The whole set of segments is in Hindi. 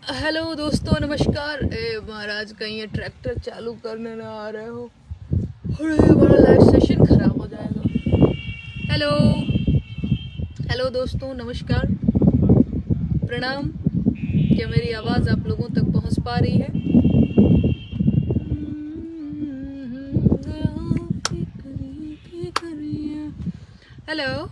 हेलो दोस्तों, नमस्कार। महाराज कहीं ये ट्रैक्टर चालू करने ना आ रहे हो और ये हमारा लाइव सेशन खराब हो जाएगा। हेलो हेलो दोस्तों, नमस्कार, प्रणाम। क्या मेरी आवाज़ आप लोगों तक पहुंच पा रही है? हेलो,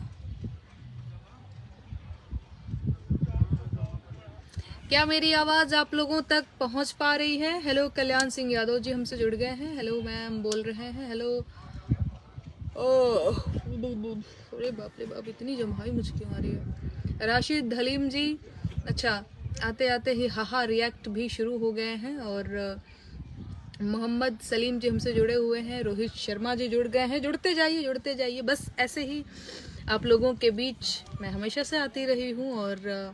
क्या मेरी आवाज़ आप लोगों तक पहुंच पा रही है? हेलो, कल्याण सिंह यादव जी हमसे जुड़ गए हैं। हेलो मैम बोल रहे हैं। हेलो। ओह, अरे बाप रे बाप, इतनी जम्हाई मुझे क्यों आ रही है? राशिद हलीम जी, अच्छा, आते आते ही हाहा रिएक्ट भी शुरू हो गए हैं। और मोहम्मद सलीम जी हमसे जुड़े हुए हैं। रोहित शर्मा जी जुड़ गए हैं। जुड़ते जाइए, बस ऐसे ही आप लोगों के बीच मैं हमेशा से आती रही हूँ। और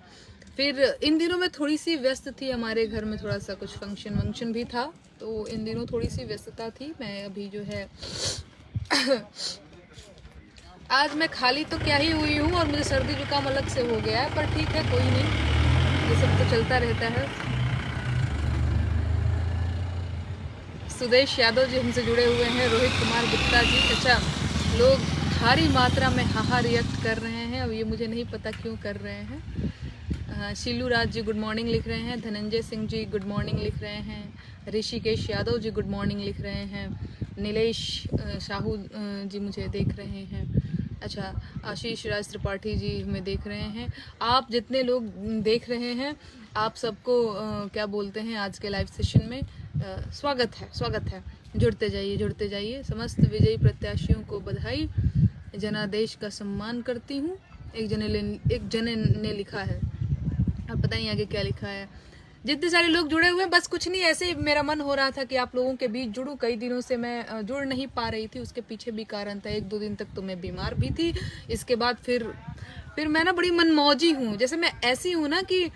फिर इन दिनों में थोड़ी सी व्यस्त थी, हमारे घर में थोड़ा सा कुछ फंक्शन भी था, तो इन दिनों थोड़ी सी व्यस्तता थी। मैं अभी जो है आज मैं खाली तो क्या ही हुई हूँ और मुझे सर्दी जुकाम अलग से हो गया है, पर ठीक है, कोई नहीं, ये सब तो चलता रहता है। सुदेश यादव जी हमसे जुड़े हुए हैं। रोहित कुमार गुप्ता जी, अच्छा, लोग भारी मात्रा में हाहा रिएक्ट कर रहे हैं, अब ये मुझे नहीं पता क्यों कर रहे हैं। शीलू राज जी गुड मॉर्निंग लिख रहे हैं। धनंजय सिंह जी गुड मॉर्निंग लिख रहे हैं। ऋषिकेश यादव जी गुड मॉर्निंग लिख रहे हैं। नीलेश साहू जी मुझे देख रहे हैं। अच्छा, आशीष राज त्रिपाठी जी हमें देख रहे हैं। आप जितने लोग देख रहे हैं, आप सबको क्या बोलते हैं, आज के लाइव सेशन में स्वागत है। जुड़ते जाइए। समस्त विजयी प्रत्याशियों को बधाई। जनादेश का सम्मान करती हूँ। एक जने ने लिखा है, अब पता नहीं आगे क्या लिखा है। जितने सारे लोग जुड़े हुए हैं, बस कुछ नहीं, ऐसे ही मेरा मन हो रहा था कि आप लोगों के बीच जुड़ूं। कई दिनों से मैं जुड़ नहीं पा रही थी, उसके पीछे भी कारण था। 1-2 दिन तक तो मैं बीमार भी थी। इसके बाद फिर मैं ना बड़ी मनमौजी हूँ। जैसे मैं ऐसी हूँ ना कि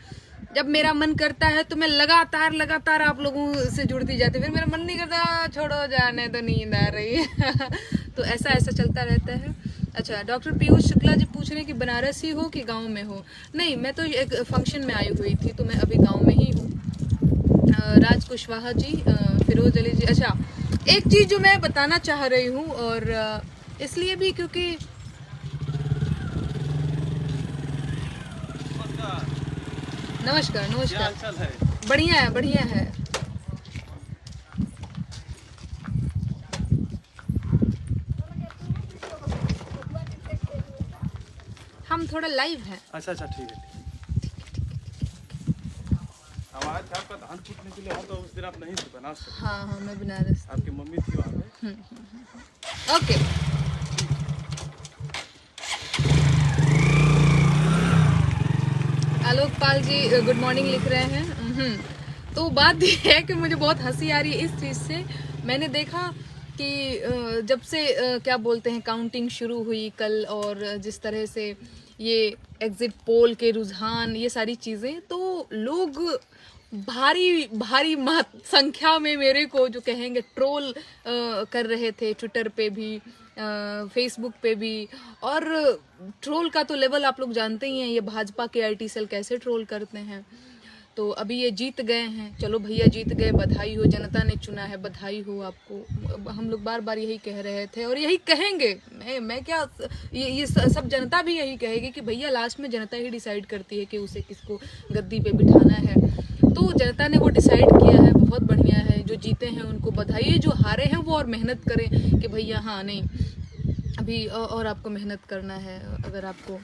जब मेरा मन करता है तो मैं लगातार आप लोगों से जुड़ती जाती, फिर मेरा मन नहीं करता, छोड़ो जाने तो, नींद आ रही है तो ऐसा चलता रहता है। अच्छा, डॉक्टर पीयूष शुक्ला जी पूछ रहे हैं कि बनारस ही हो कि गांव में हो? नहीं, मैं तो एक फंक्शन में आई हुई थी, तो मैं अभी गांव में ही हूँ। राज कुशवाहा जी, फिरोज अली जी, अच्छा, एक चीज़ जो मैं बताना चाह रही हूँ, और इसलिए भी क्योंकि नमस्कार, बढ़िया है। हम थोड़ा लाइव हैं। अच्छा, ठीक है। हमारे आपका धान कूटने के लिए हो तो उस दिन आप नहीं थे बनारस। हाँ, मैं बनारस। आपकी मम्मी थी वहाँ पे। ओके। आलोक पाल जी गुड मॉर्निंग लिख रहे हैं। तो बात यह है कि मुझे बहुत हंसी आ रही है इस चीज़ से। मैंने देखा कि जब से क्या बोलते हैं, काउंटिंग शुरू हुई कल, और जिस तरह से ये एग्जिट पोल के रुझान, ये सारी चीज़ें, तो लोग भारी संख्या में मेरे को जो कहेंगे ट्रोल कर रहे थे, ट्विटर पे भी, फेसबुक पे भी। और ट्रोल का तो लेवल आप लोग जानते ही हैं, ये भाजपा के आईटी सेल कैसे ट्रोल करते हैं। तो अभी ये जीत गए हैं, चलो भैया जीत गए, बधाई हो, जनता ने चुना है, बधाई हो आपको। हम लोग बार बार यही कह रहे थे और यही कहेंगे। मैं क्या, ये सब जनता भी यही कहेगी कि भैया लास्ट में जनता ही डिसाइड करती है कि उसे किसको गद्दी पे बिठाना है। तो जनता ने वो डिसाइड किया है, बहुत बढ़िया है। जो जीते हैं उनको बधाई, जो हारे हैं वो और मेहनत करें कि भैया हाँ नहीं, अभी और आपको मेहनत करना है, अगर आपको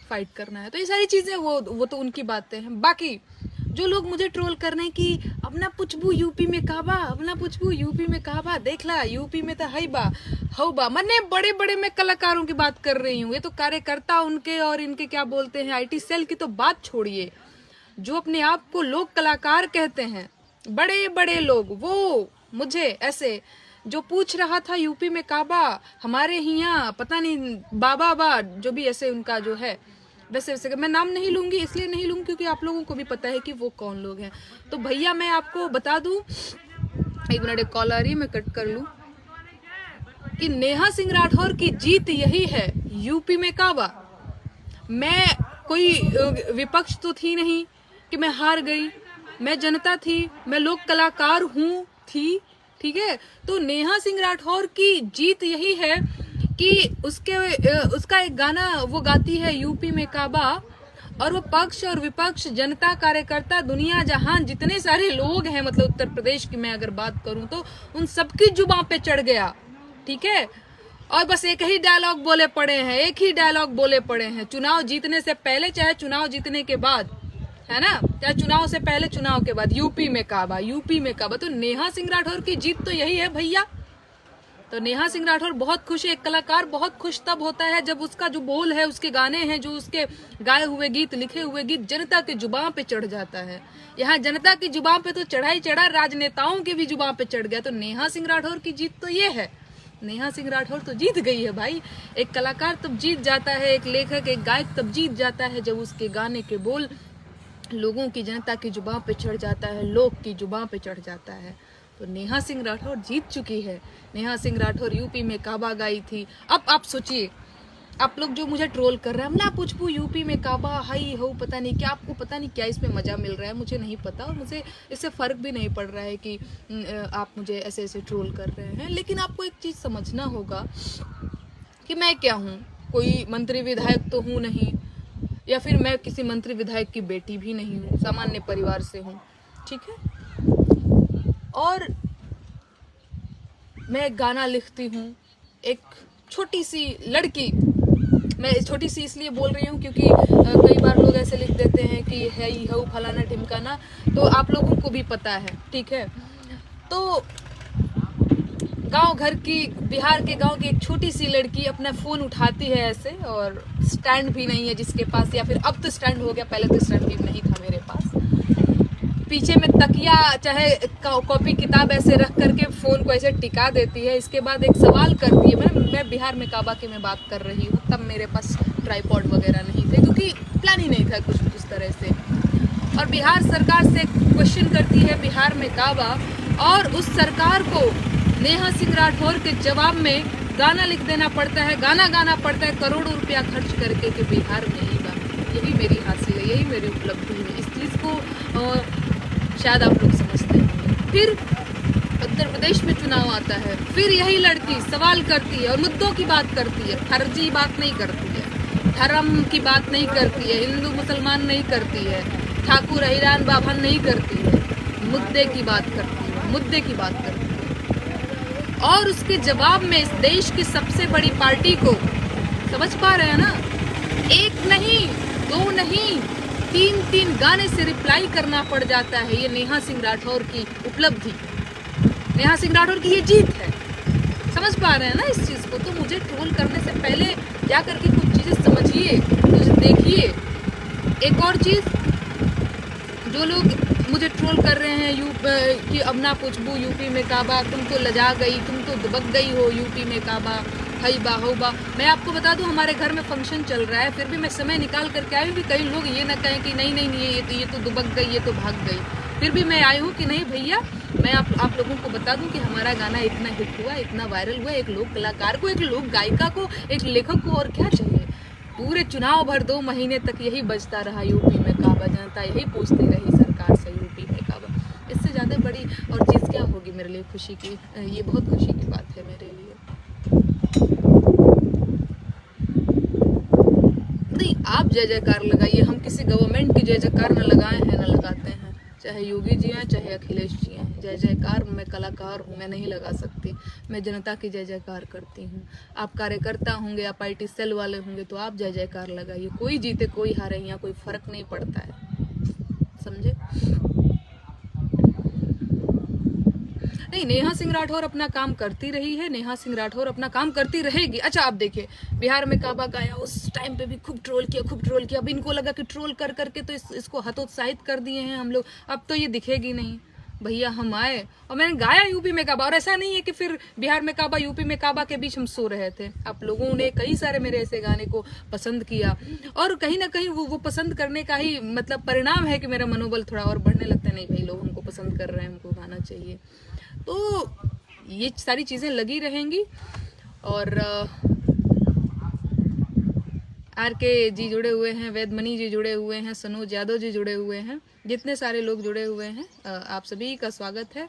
फाइट करना है। तो ये सारी चीज़ें वो तो उनकी बातें हैं। बाकी जो लोग मुझे ट्रोल कर रहे हैं कि अपना पुछबू यूपी में काबा, अपना पुछबू यूपी में काबा, देख ला यूपी में तो है बा, हो बा, मैंने बड़े मैं कलाकारों की बात कर रही हूँ। ये तो कार्यकर्ता उनके और इनके क्या बोलते हैं, आईटी सेल की तो बात छोड़िए। जो अपने आप को लोग कलाकार कहते हैं, बड़े लोग, वो मुझे ऐसे जो पूछ रहा था यूपी में काबा, हमारे यहाँ पता नहीं बाबा जो भी ऐसे उनका जो है, वैसे मैं नाम नहीं लूंगी, इसलिए नहीं लूंगी क्योंकि आप लोगों को भी पता है कि वो कौन लोग हैं। तो भैया मैं आपको बता दूं, एक मिनट, एक कॉल आ रही है, मैं कट कर लूं, कि नेहा सिंह राठौर की जीत यही है, यूपी में काबा। मैं कोई विपक्ष तो थी नहीं कि मैं हार गई। मैं जनता थी, मैं लोक कलाकार हूँ थी, ठीक है। तो नेहा सिंह राठौर की जीत यही है कि उसका एक गाना वो गाती है यूपी में काबा, और वो पक्ष और विपक्ष, जनता, कार्यकर्ता, दुनिया जहान जितने सारे लोग हैं, मतलब उत्तर प्रदेश की मैं अगर बात करूं तो उन सबकी जुबान पे चढ़ गया, ठीक है। और बस एक ही डायलॉग बोले पड़े हैं, एक ही डायलॉग बोले पड़े हैं, चुनाव जीतने से पहले चाहे चुनाव जीतने के बाद, है ना, चाहे चुनाव से पहले चुनाव के बाद, यूपी में काबा, यूपी में काबा। तो नेहा सिंह राठौर की जीत तो यही है भैया। तो नेहा सिंह राठौर बहुत खुश है। एक कलाकार बहुत खुश तब होता है जब उसका जो बोल है, उसके गाने हैं, जो उसके गाए हुए गीत, लिखे हुए गीत जनता की जुबान पे चढ़ जाता है। यहाँ जनता की जुबान पे तो चढ़ा ही चढ़ा, राजनेताओं की भी जुबान पे चढ़ गया। तो नेहा सिंह राठौर की जीत तो ये है। नेहा सिंह राठौर तो जीत गई है भाई। एक कलाकार तब जीत जाता है, एक लेखक, एक गायक तब जीत जाता है जब उसके गाने के बोल लोगों की, जनता की जुबान पे चढ़ जाता है, लोग की जुबान पे चढ़ जाता है। तो नेहा सिंह राठौर जीत चुकी है। नेहा सिंह राठौर यूपी में काबा गाई थी। अब आप सोचिए, आप लोग जो मुझे ट्रोल कर रहे हैं, ना पूछपू यूपी में काबा हाई हो, पता नहीं क्या, आपको पता नहीं क्या इसमें मजा मिल रहा है, मुझे नहीं पता, और मुझे इससे फर्क भी नहीं पड़ रहा है कि आप मुझे ऐसे ऐसे ट्रोल कर रहे हैं। लेकिन आपको एक चीज समझना होगा कि मैं क्या हूँ, कोई मंत्री विधायक तो हूँ नहीं, या फिर मैं किसी मंत्री विधायक की बेटी भी नहीं हूँ, सामान्य परिवार से हूँ, ठीक है। और मैं एक गाना लिखती हूँ, एक छोटी सी लड़की, मैं छोटी सी इसलिए बोल रही हूँ क्योंकि कई बार लोग ऐसे लिख देते हैं कि है ही हो फलाना ढिमकाना, तो आप लोगों को भी पता है, ठीक है। तो गांव घर की, बिहार के गांव की एक छोटी सी लड़की अपना फोन उठाती है ऐसे, और स्टैंड भी नहीं है जिसके पास, या फिर अब तो स्टैंड हो गया, पहले तो स्टैंड भी नहीं था मेरे पास, पीछे में तकिया चाहे कॉपी किताब ऐसे रख करके फोन को ऐसे टिका देती है। इसके बाद एक सवाल करती है, मैं बिहार में काबा की मैं बात कर रही हूँ, तब मेरे पास ट्राइपॉड वगैरह नहीं थे, क्योंकि प्लान ही नहीं था कुछ उस तरह से। और बिहार सरकार से क्वेश्चन करती है बिहार में काबा, और उस सरकार को नेहा सिंह राठौर के जवाब में गाना लिख देना पड़ता है, गाना गाना पड़ता है करोड़ों रुपया खर्च करके कि बिहार में ही बात। यही मेरी हासिल है, यही मेरी उपलब्धि है। इस चीज़ को शायद आप लोग समझते हैं। फिर उत्तर प्रदेश में चुनाव आता है, फिर यही लड़की सवाल करती है और मुद्दों की बात करती है, फर्जी बात नहीं करती है, धर्म की बात नहीं करती है, हिंदू मुसलमान नहीं करती है, ठाकुर अहिरान बाभन नहीं करती है, मुद्दे की बात करती है, मुद्दे की बात करती है। और उसके जवाब में इस देश की सबसे बड़ी पार्टी को, समझ पा रहे हैं ना, एक नहीं, दो नहीं, तीन गाने से रिप्लाई करना पड़ जाता है। ये नेहा सिंह राठौर की उपलब्धि, नेहा सिंह राठौर की ये जीत है। समझ पा रहे हैं ना इस चीज को। तो मुझे ट्रोल करने से पहले जा करके कुछ चीजें समझिए, कुछ देखिए। एक और चीज, जो लोग मुझे ट्रोल कर रहे हैं कि अब ना पूछबू यूपी में काबा, तुम तो लजा गई, तुम तो दुबक गई हो यूपी में काबा, हई बा हो बा। मैं आपको बता दूं, हमारे घर में फंक्शन चल रहा है, फिर भी मैं समय निकाल करके आई हूँ कि कई लोग ये ना कहें कि नहीं ये तो दुबक गई, ये तो भाग गई। फिर भी मैं आई हूँ कि नहीं भैया, मैं आप लोगों को बता दूं कि हमारा गाना इतना हिट हुआ, इतना वायरल हुआ। एक लोक कलाकार को, एक लोक गायिका को, एक लेखक को और क्या चाहिए। पूरे चुनाव भर 2 महीने तक यही बजता रहा यूपी में काबा, जनता यही पूछती रही सरकार से यूपी में काबा। इससे ज़्यादा बड़ी और चीज़ क्या होगी मेरे लिए खुशी की। ये बहुत खुशी की बात है मेरे लिए। नहीं, आप जय जयकार लगाइए, हम किसी गवर्नमेंट की जय जयकार न लगाए हैं न लगाते हैं, चाहे योगी जी हैं चाहे अखिलेश जी हैं। जय जयकार मैं कलाकार हूँ, मैं नहीं लगा सकती, मैं जनता की जय जयकार करती हूँ। आप कार्यकर्ता होंगे, आप IT सेल वाले होंगे तो आप जय जयकार लगाइए। कोई जीते कोई हारे, यहाँ कोई फर्क नहीं पड़ता है, समझे। नहीं, नेहा सिंह राठौर अपना काम करती रही है, नेहा सिंह राठौर अपना काम करती रहेगी। अच्छा, आप देखिए, बिहार में काबा गाया, उस टाइम पे भी खूब ट्रोल किया। अब इनको लगा कि ट्रोल कर करके तो इसको हतोत्साहित कर दिए हैं हम लोग, अब तो ये दिखेगी नहीं। भैया हम आए और मैंने गाया यूपी में काबा, और ऐसा नहीं है कि फिर बिहार में काबा यूपी में काबा के बीच हम सो रहे थे। आप लोगों ने कई सारे मेरे ऐसे गाने को पसंद किया, और कहीं ना कहीं वो पसंद करने का ही मतलब परिणाम है कि मेरा मनोबल थोड़ा और बढ़ने लगता है। नहीं भाई, लोग हमको पसंद कर रहे हैं, हमको गाना चाहिए। तो ये सारी चीज़ें लगी रहेंगी। और RK जी जुड़े हुए हैं, वेदमणि जी जुड़े हुए हैं, सनोज यादव जी जुड़े हुए हैं, जितने सारे लोग जुड़े हुए हैं आप सभी का स्वागत है।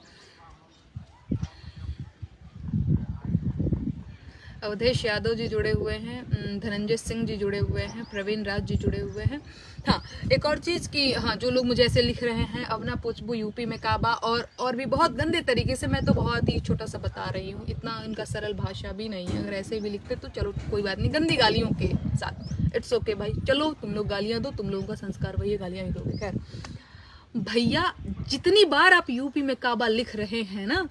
अवधेश यादव जी जुड़े हुए हैं, धनंजय सिंह जी जुड़े हुए हैं, प्रवीण राज जी जुड़े हुए हैं। हाँ, एक और चीज़ कि हाँ, जो लोग मुझे ऐसे लिख रहे हैं अवना पुचबू यूपी में काबा और भी बहुत गंदे तरीके से, मैं तो बहुत ही छोटा सा बता रही हूँ, इतना इनका सरल भाषा भी नहीं है। अगर ऐसे भी लिखते तो चलो कोई बात नहीं, गंदी गालियों के साथ इट्स ओके भाई, चलो तुम लोग गालियाँ दो, तुम लोगों का संस्कार वही, गालियाँ ही दोगे। खैर भैया, जितनी बार आप यूपी में काबा लिख रहे हैं ना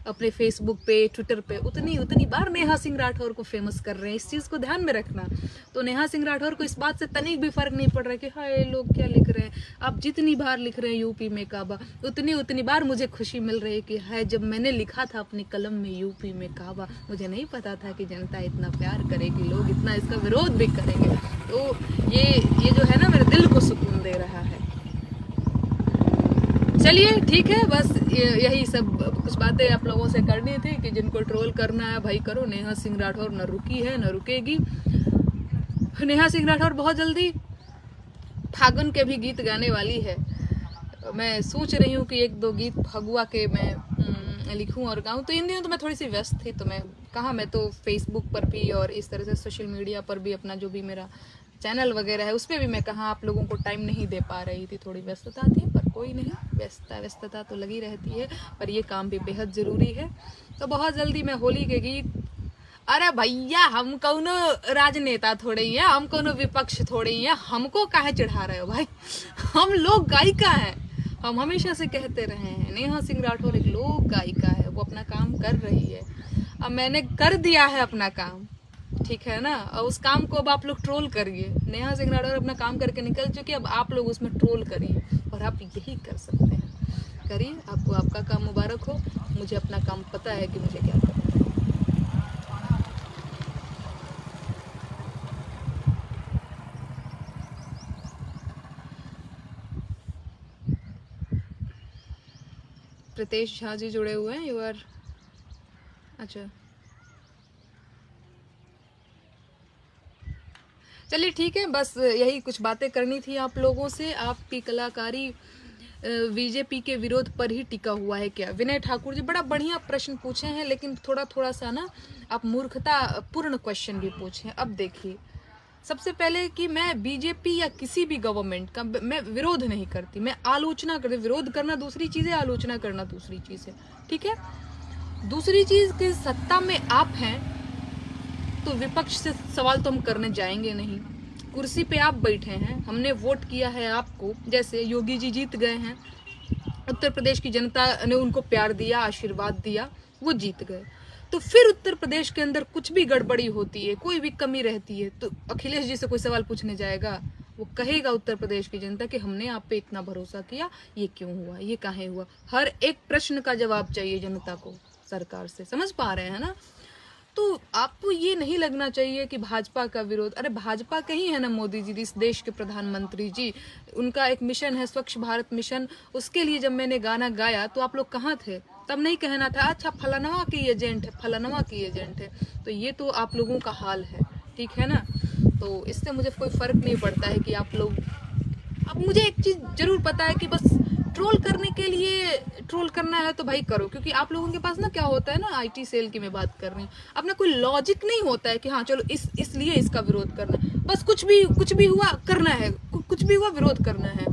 अपने फेसबुक पे, ट्विटर पे, उतनी बार नेहा सिंह राठौर को फेमस कर रहे हैं। इस चीज़ को ध्यान में रखना। तो नेहा सिंह राठौर को इस बात से तनिक भी फर्क नहीं पड़ रहा है कि हाय लोग क्या लिख रहे हैं। आप जितनी बार लिख रहे हैं यूपी में काबा, उतनी बार मुझे खुशी मिल रही है कि है जब मैंने लिखा था अपनी कलम में यूपी में काबा, मुझे नहीं पता था कि जनता इतना प्यार करेगी, लोग इतना इसका विरोध भी करेंगे। तो ये जो है ना, मेरे दिल को सुकून दे रहा है। चलिए ठीक है, बस यही सब कुछ बातें आप लोगों से करनी थी कि जिनको ट्रोल करना है भाई करो। नेहा सिंह राठौर न रुकी है न रुकेगी। नेहा सिंह राठौर बहुत जल्दी फागुन के भी गीत गाने वाली है। मैं सोच रही हूँ कि 1-2 गीत फगुआ के मैं लिखूं और गाऊं। तो इन दिनों तो मैं थोड़ी सी व्यस्त थी, तो मैं तो फेसबुक पर भी और इस तरह से सोशल मीडिया पर भी अपना जो भी मेरा चैनल वगैरह है उस पर भी मैं कहाँ आप लोगों को टाइम नहीं दे पा रही थी, थोड़ी व्यस्तता थी। पर कोई नहीं, व्यस्तता तो लगी रहती है, पर ये काम भी बेहद ज़रूरी है। तो बहुत जल्दी मैं होली के गीत, अरे भैया हम कौनो राजनेता थोड़े ही है, हम कौनो विपक्ष थोड़े ही है, हमको काहे चढ़ा रहे हो भाई। हम लोग गायिका हैं, हम हमेशा से कहते रहे हैं। नेहा सिंह राठौर एक लोक गायिका है, वो अपना काम कर रही है। अब मैंने कर दिया है अपना काम, ठीक है ना, और उस काम को अब आप लोग ट्रोल करिए। नेहा सिंह राठौर अपना काम करके निकल चुकी है, अब आप लोग उसमें ट्रोल करिए, और आप यही कर सकते हैं, करिए। आपको आपका काम मुबारक हो, मुझे अपना काम पता है कि मुझे क्या करना है। प्रीतेश झा जी जुड़े हुए हैं, यू आर, अच्छा चलिए ठीक है, बस यही कुछ बातें करनी थी आप लोगों से। आपकी कलाकारी बीजेपी के विरोध पर ही टिका हुआ है क्या? विनय ठाकुर जी बड़ा बढ़िया प्रश्न पूछे हैं, लेकिन थोड़ा सा ना आप मूर्खता पूर्ण क्वेश्चन भी पूछे हैं। अब देखिए, सबसे पहले कि मैं बीजेपी या किसी भी गवर्नमेंट का मैं विरोध नहीं करती, मैं आलोचना करती। विरोध करना दूसरी चीज़ है, आलोचना करना दूसरी चीज़ है, ठीक है। दूसरी चीज़ कि सत्ता में आप हैं तो विपक्ष से सवाल तो हम करने जाएंगे नहीं। कुर्सी पे आप बैठे हैं, हमने वोट किया है आपको। जैसे योगी जी जीत गए हैं, उत्तर प्रदेश की जनता ने उनको प्यार दिया, आशीर्वाद दिया, वो जीत गए। तो फिर उत्तर प्रदेश के अंदर कुछ भी गड़बड़ी होती है, कोई भी कमी रहती है, तो अखिलेश जी से कोई सवाल पूछने जाएगा? वो कहेगा उत्तर प्रदेश की जनता कि हमने आप पे इतना भरोसा किया, ये क्यों हुआ, ये काहे हुआ। हर एक प्रश्न का जवाब चाहिए जनता को सरकार से, समझ पा रहे हैं ना। तो आपको ये नहीं लगना चाहिए कि भाजपा का विरोध, अरे भाजपा के ही है ना मोदी जी, इस देश के प्रधानमंत्री जी। उनका एक मिशन है स्वच्छ भारत मिशन, उसके लिए जब मैंने गाना गाया तो आप लोग कहाँ थे? तब नहीं कहना था अच्छा फलानवा की एजेंट है, फलानवा की एजेंट है। तो ये तो आप लोगों का हाल है, ठीक है ना। तो इससे मुझे कोई फर्क नहीं पड़ता है कि आप लोग, अब मुझे एक चीज जरूर पता है कि बस ट्रोल करने के लिए ट्रोल करना है तो भाई करो, क्योंकि आप लोगों के पास ना क्या होता है ना, आईटी सेल की मैं बात कर रही हूँ, अपना कोई लॉजिक नहीं होता है कि हाँ चलो इसलिए इसका विरोध करना है। बस कुछ भी हुआ करना है, कुछ भी हुआ विरोध करना है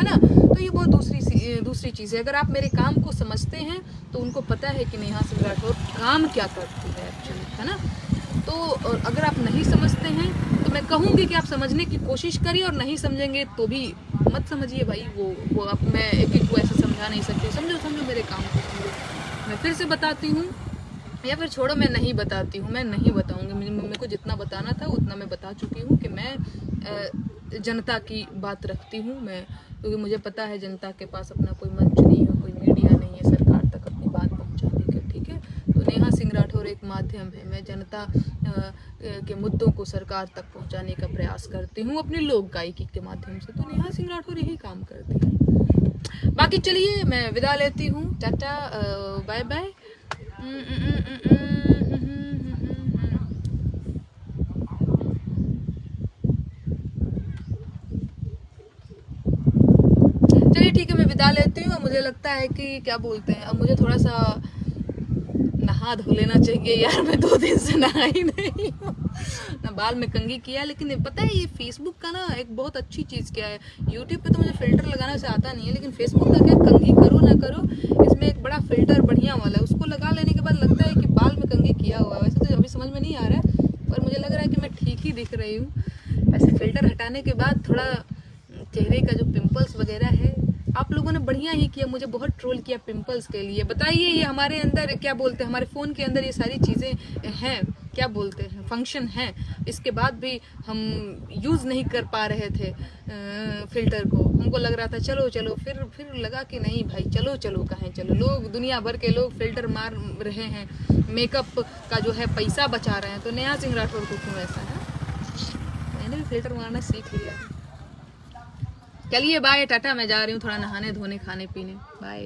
ना। तो ये बहुत दूसरी चीज़ है। अगर आप मेरे काम को समझते हैं तो उनको पता है कि नेहा सिंह राठौर काम क्या करती है एक्चुअली, है ना। तो अगर आप नहीं समझते हैं तो मैं कहूँगी कि आप समझने की कोशिश करिए, और नहीं समझेंगे तो भी मत समझिए भाई। वो अब मैं एक को ऐसे समझा नहीं सकती, समझो मेरे काम को समझो। मैं फिर से बताती हूँ, या फिर छोड़ो मैं नहीं बताती हूँ, मैं नहीं बताऊँगी। मेरे को जितना बताना था उतना मैं बता चुकी हूँ कि मैं जनता की बात रखती हूँ मैं, क्योंकि मुझे पता है जनता के पास अपना कोई मंच नहीं है, कोई मीडिया नहीं है सरकार तक अपनी बात पहुँचाने के, ठीक है। तो नेहा सिंह राठौर एक माध्यम है, मैं जनता के मुद्दों को सरकार तक पहुंचाने का प्रयास करती हूँ अपनी लोक गायकी के माध्यम से। तो नेहा सिंह राठौर यही काम करती है। बाकी चलिए मैं विदा लेती हूँ, टाटा बाय बाय। चलिए ठीक है, मैं विदा लेती हूँ। मुझे लगता है कि क्या बोलते हैं, अब मुझे थोड़ा सा नहा धो लेना चाहिए यार। मैं 2 दिन से नहा ही नहीं हूँ, ना बाल में कंघी किया। लेकिन पता है ये फेसबुक का ना एक बहुत अच्छी चीज़ क्या है, यूट्यूब पे तो मुझे फिल्टर लगाना से आता नहीं है, लेकिन फेसबुक का क्या, कंघी करो ना करो, इसमें एक बड़ा फिल्टर बढ़िया वाला है, उसको लगा लेने के बाद लगता है कि बाल में कंघी किया हुआ है। वैसे तो अभी समझ में नहीं आ रहा है, पर मुझे लग रहा है कि मैं ठीक ही दिख रही हूँ। वैसे फिल्टर हटाने के बाद थोड़ा चेहरे का जो पिंपल्स वगैरह है, आप लोगों ने बढ़िया ही किया, मुझे बहुत ट्रोल किया पिंपल्स के लिए। बताइए ये हमारे अंदर क्या बोलते हैं, हमारे फ़ोन के अंदर ये सारी चीज़ें हैं, क्या बोलते हैं, फंक्शन हैं, इसके बाद भी हम यूज़ नहीं कर पा रहे थे फ़िल्टर को। हमको लग रहा था चलो चलो, फिर लगा कि नहीं भाई, चलो चलो कहें चलो। लोग दुनिया भर के लोग फ़िल्टर मार रहे हैं, मेकअप का जो है पैसा बचा रहे हैं, तो नेहा सिंह राठौर को क्यों ऐसा है। मैंने भी फ़िल्टर मारना सीख लिया। चलिए बाय, टाटा, मैं जा रही हूँ थोड़ा नहाने धोने खाने पीने, बाय।